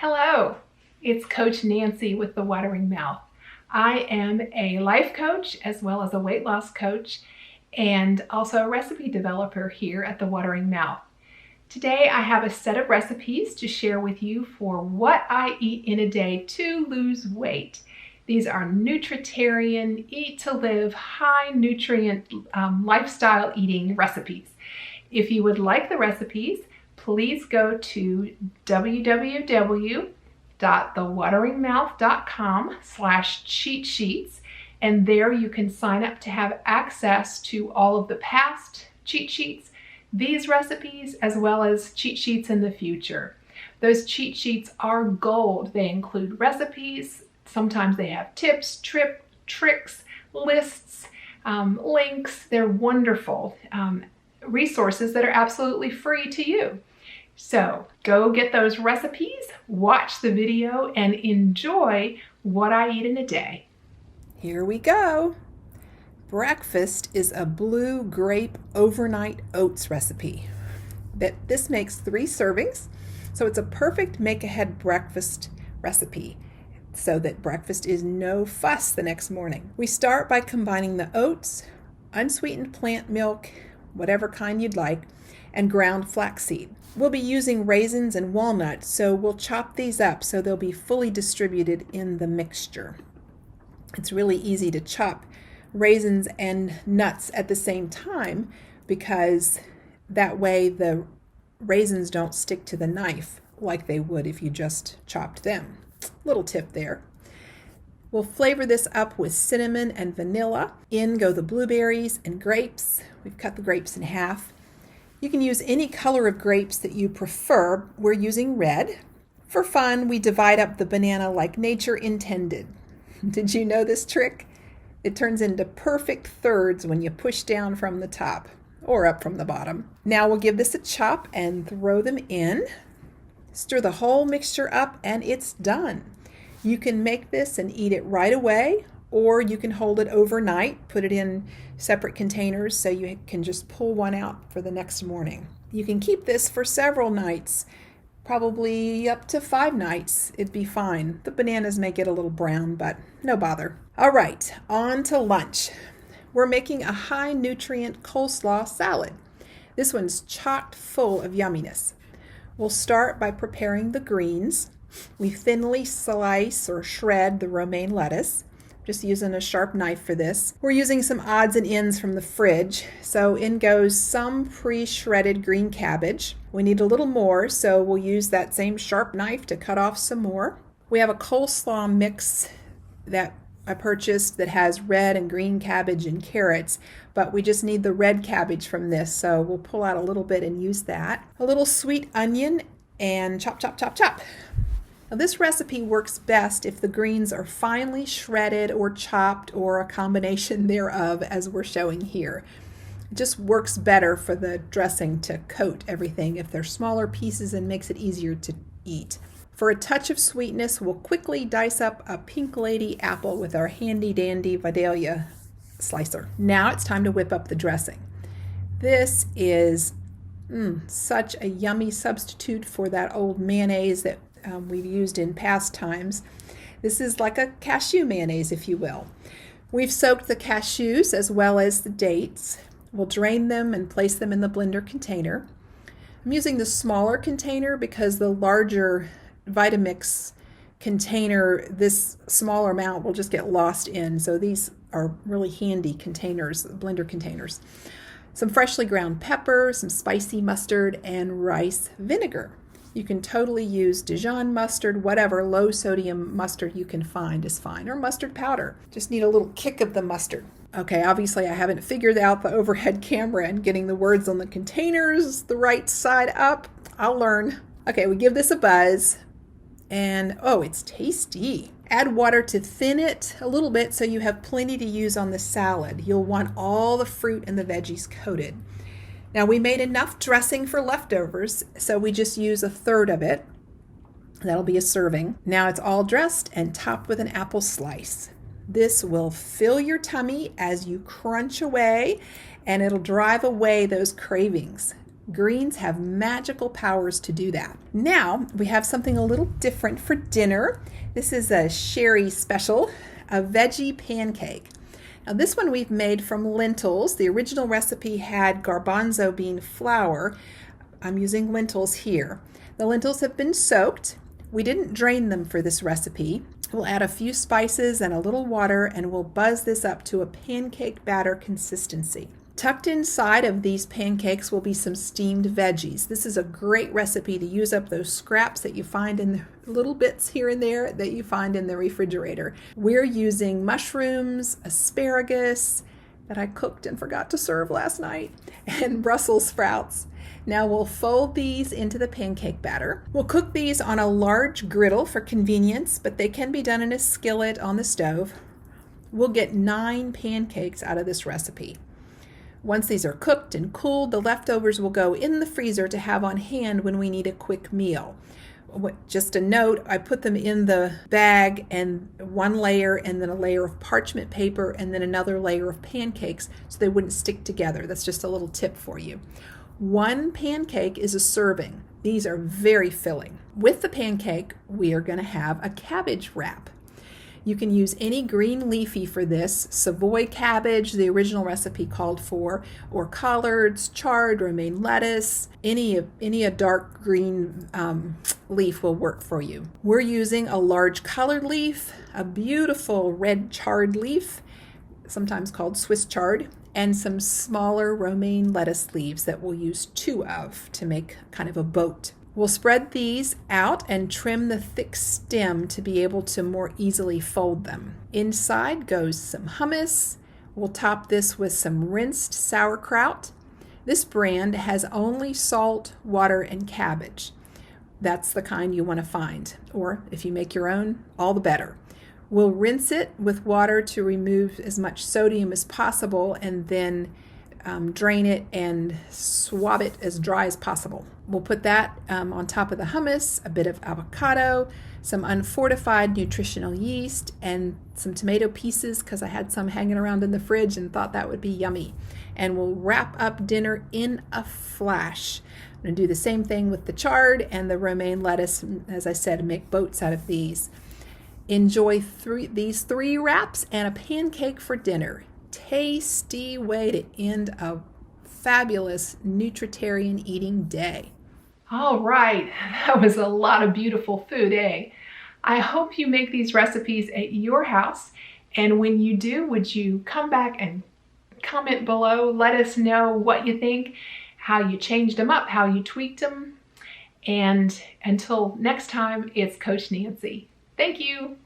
Hello, it's Coach Nancy with The Watering Mouth. I am a life coach as well as a weight loss coach and also a recipe developer here at The Watering Mouth. Today I have a set of recipes to share with you for what I eat in a day to lose weight. These are Nutritarian, eat to live, high nutrient lifestyle eating recipes. If you would like the recipes, please go to www.thewateringmouth.com/cheatsheets, and there you can sign up to have access to all of the past cheat sheets, these recipes, as well as cheat sheets in the future. Those cheat sheets are gold. They include recipes. Sometimes they have tips, tricks, lists, links. They're wonderful resources that are absolutely free to you. So go get those recipes, watch the video, and enjoy what I eat in a day. Here we go. Breakfast is a blue grape overnight oats recipe. This makes 3 servings, so it's a perfect make-ahead breakfast recipe so that breakfast is no fuss the next morning. We start by combining the oats, unsweetened plant milk, whatever kind you'd like, and ground flaxseed. We'll be using raisins and walnuts, so we'll chop these up so they'll be fully distributed in the mixture. It's really easy to chop raisins and nuts at the same time because that way the raisins don't stick to the knife like they would if you just chopped them. Little tip there. We'll flavor this up with cinnamon and vanilla. In go the blueberries and grapes. We've cut the grapes in half. You can use any color of grapes that you prefer. We're using red. For fun, we divide up the banana like nature intended. Did you know this trick? It turns into perfect thirds when you push down from the top or up from the bottom. Now we'll give this a chop and throw them in. Stir the whole mixture up and it's done. You can make this and eat it right away, or you can hold it overnight, put it in separate containers so you can just pull one out for the next morning. You can keep this for several nights, probably up to 5 nights. It'd be fine. The bananas may get a little brown, but no bother. All right, on to lunch. We're making a high nutrient coleslaw salad. This one's chock full of yumminess. We'll start by preparing the greens. We thinly slice or shred the romaine lettuce. Just using a sharp knife for this. We're using some odds and ends from the fridge. So in goes some pre-shredded green cabbage. We need a little more, so we'll use that same sharp knife to cut off some more. We have a coleslaw mix that I purchased that has red and green cabbage and carrots, but we just need the red cabbage from this, so we'll pull out a little bit and use that. A little sweet onion and chop, chop, chop, chop. Now, this recipe works best if the greens are finely shredded or chopped or a combination thereof, as we're showing here. It just works better for the dressing to coat everything if they're smaller pieces and makes it easier to eat. For a touch of sweetness, we'll quickly dice up a Pink Lady apple with our handy dandy Vidalia slicer. Now it's time to whip up the dressing. This is such a yummy substitute for that old mayonnaise that we've used in past times. This is like a cashew mayonnaise, if you will. We've soaked the cashews as well as the dates. We'll drain them and place them in the blender container. I'm using the smaller container because the larger Vitamix container, this smaller amount will just get lost in. So these are really handy containers, blender containers. Some freshly ground pepper, some spicy mustard, and rice vinegar. You can totally use Dijon mustard, whatever low sodium mustard you can find is fine, or mustard powder. Just need a little kick of the mustard. Okay, obviously I haven't figured out the overhead camera and getting the words on the containers the right side up. I'll learn. Okay, we give this a buzz, and oh, it's tasty. Add water to thin it a little bit so you have plenty to use on the salad. You'll want all the fruit and the veggies coated. Now, we made enough dressing for leftovers, so we just use a third of it. That'll be a serving. Now it's all dressed and topped with an apple slice. This will fill your tummy as you crunch away, and it'll drive away those cravings. Greens have magical powers to do that. Now we have something a little different for dinner. This is a Cheri special, a veggie pancake. Now this one we've made from lentils. The original recipe had garbanzo bean flour. I'm using lentils here. The lentils have been soaked. We didn't drain them for this recipe. We'll add a few spices and a little water, and we'll buzz this up to a pancake batter consistency. Tucked inside of these pancakes will be some steamed veggies. This is a great recipe to use up those scraps that you find in the little bits here and there that you find in the refrigerator. We're using mushrooms, asparagus that I cooked and forgot to serve last night, and Brussels sprouts. Now we'll fold these into the pancake batter. We'll cook these on a large griddle for convenience, but they can be done in a skillet on the stove. We'll get 9 pancakes out of this recipe. Once these are cooked and cooled, the leftovers will go in the freezer to have on hand when we need a quick meal. Just a note, I put them in the bag, and one layer and then a layer of parchment paper and then another layer of pancakes so they wouldn't stick together. That's just a little tip for you. 1 pancake is a serving. These are very filling. With the pancake, we are going to have a cabbage wrap. You can use any green leafy for this, Savoy cabbage, the original recipe called for, or collards, chard, romaine lettuce, any a dark green leaf will work for you. We're using a large colored leaf, a beautiful red chard leaf, sometimes called Swiss chard, and some smaller romaine lettuce leaves that we'll use 2 of to make kind of a boat. We'll spread these out and trim the thick stem to be able to more easily fold them. Inside goes some hummus. We'll top this with some rinsed sauerkraut. This brand has only salt, water, and cabbage. That's the kind you want to find. Or if you make your own, all the better. We'll rinse it with water to remove as much sodium as possible, and then drain it and swab it as dry as possible. We'll put that on top of the hummus, a bit of avocado, some unfortified nutritional yeast, and some tomato pieces because I had some hanging around in the fridge and thought that would be yummy. And we'll wrap up dinner in a flash. I'm going to do the same thing with the chard and the romaine lettuce, as I said, make boats out of these. Enjoy these 3 wraps and a pancake for dinner. Tasty way to end a fabulous Nutritarian eating day. All right, that was a lot of beautiful food, eh? I hope you make these recipes at your house, and when you do, would you come back and comment below, let us know what you think, how you changed them up, how you tweaked them, and until next time, it's Coach Nancy. Thank you.